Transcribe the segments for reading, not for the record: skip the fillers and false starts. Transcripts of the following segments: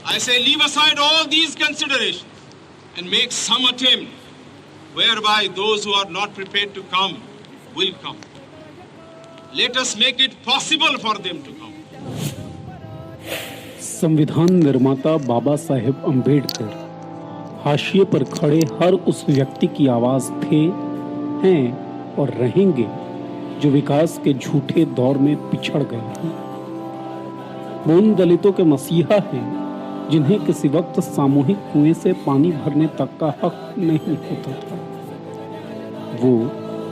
I say leave aside all these considerations and make some attempt whereby those who are not prepared to come will come. Let us make it possible for them to come. संविधान निर्माता बाबा साहेब अम्बेडकर हाशिए पर खड़े हर उस व्यक्ति की आवाज थे, हैं और रहेंगे जो विकास के झूठे दौर में पिछड़ गए हैं। वो उन दलितों के मसीहा हैं जिन्हें किसी वक्त सामूहिक कुएं से पानी भरने तक का हक नहीं होता था। वो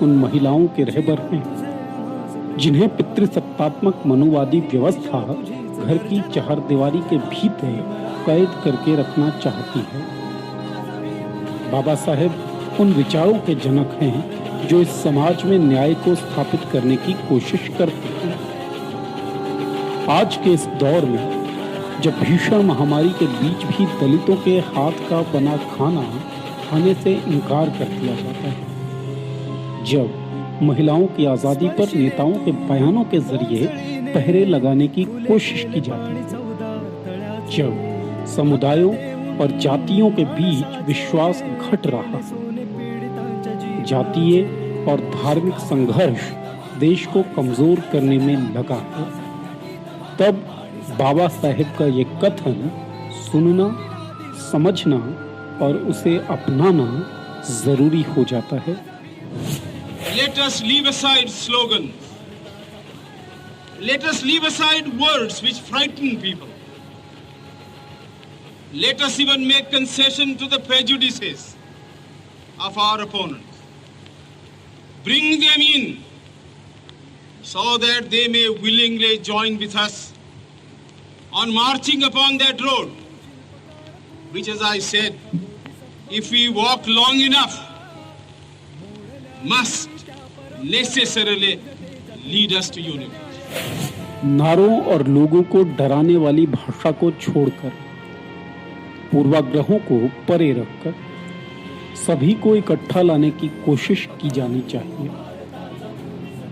उन महिलाओं के रहबर हैं जिन्हें पितृसत्तात्मक मनुवादी व्यवस्था घर की चारदीवारी के भीतर कैद करके रखना चाहती है। बाबा साहेब उन विचारों के जनक हैं जो इस समाज में न्याय को स्थापित करने की कोशिश करते हैं। आज के इस दौर में जब भीषण महामारी के बीच भी दलितों के हाथ का बना खाना खाने से इनकार कर दिया जाता है, जब महिलाओं की आजादी पर नेताओं के बयानों के जरिए पहरे लगाने की कोशिश की जाती है, जब समुदायों और जातियों के बीच विश्वास घट रहा है, जातीय और धार्मिक संघर्ष देश को कमजोर करने में लगा है, तब बाबा साहेब का ये कथन सुनना, समझना और उसे अपनाना जरूरी हो जाता है। Let us leave aside slogans. Let us leave aside words which frighten people. Let us even make concession to the prejudices of our opponents. Bring them in so that they may willingly join with us on marching upon that road, which, as I said, if we walk long enough, must necessarily lead us to unity. नारों और लोगों को डराने वाली भाषा को छोड़कर, पूर्वाग्रहों को परे रखकर सभी को इकट्ठा लाने की कोशिश की जानी चाहिए।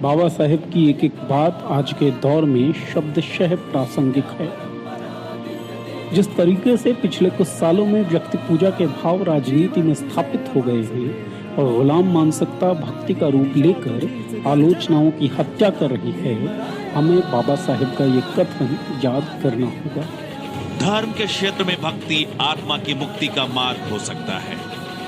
बाबा साहेब की एक एक बात आज के दौर में शब्दशः प्रासंगिक है। जिस तरीके से पिछले कुछ सालों में व्यक्ति पूजा के भाव राजनीति में स्थापित हो गए हैं और गुलाम मानसिकता भक्ति का रूप लेकर आलोचनाओं की हत्या कर रही है, हमें बाबा साहेब का ये कथन याद करना होगा। धर्म के क्षेत्र में भक्ति आत्मा की मुक्ति का मार्ग हो सकता है,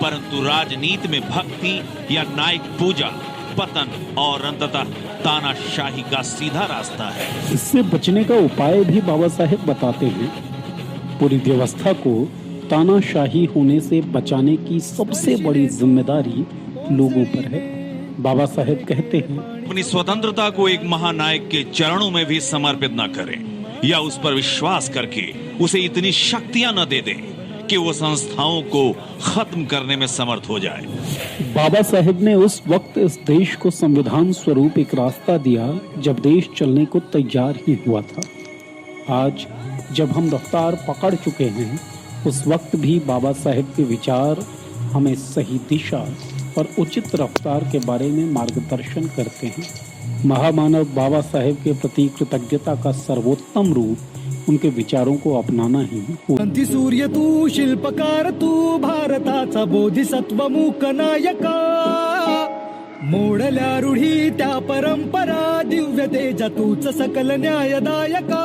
परंतु राजनीति में भक्ति या न्यायिक पूजा पतन और अंततः तानाशाही का सीधा रास्ता है। इससे बचने का उपाय भी बाबा साहेब बताते हैं। पूरी व्यवस्था को तानाशाही होने से बचाने की सबसे बड़ी जिम्मेदारी लोगों पर है। बाबा साहेब कहते हैं, अपनी स्वतंत्रता को एक महानायक के चरणों में भी समर्पित न करें या उस पर विश्वास करके उसे इतनी शक्तियां न दे दें कि वो संस्थाओं को खत्म करने में समर्थ हो जाए। बाबा साहेब ने उस वक्त इस देश को संविधान स्वरूप एक रास्ता दिया जब देश चलने को तैयार ही हुआ था। आज जब हम रफ्तार पकड़ चुके हैं, उस वक्त भी बाबा साहेब के विचार हमें सही दिशा और उचित रफ्तार के बारे में मार्गदर्शन करते हैं। महामानव बाबा साहेब के प्रति कृतज्ञता का सर्वोत्तम रूप उनके विचारों को अपनाना ही क्रांती सूर्य तू, शिल्पकार तू, भारताचा बोधिसत्व मूक नायका, मोडल्या रूढी त्या परंपरा, दिव्य तेजा तूच सकल न्यायदायका।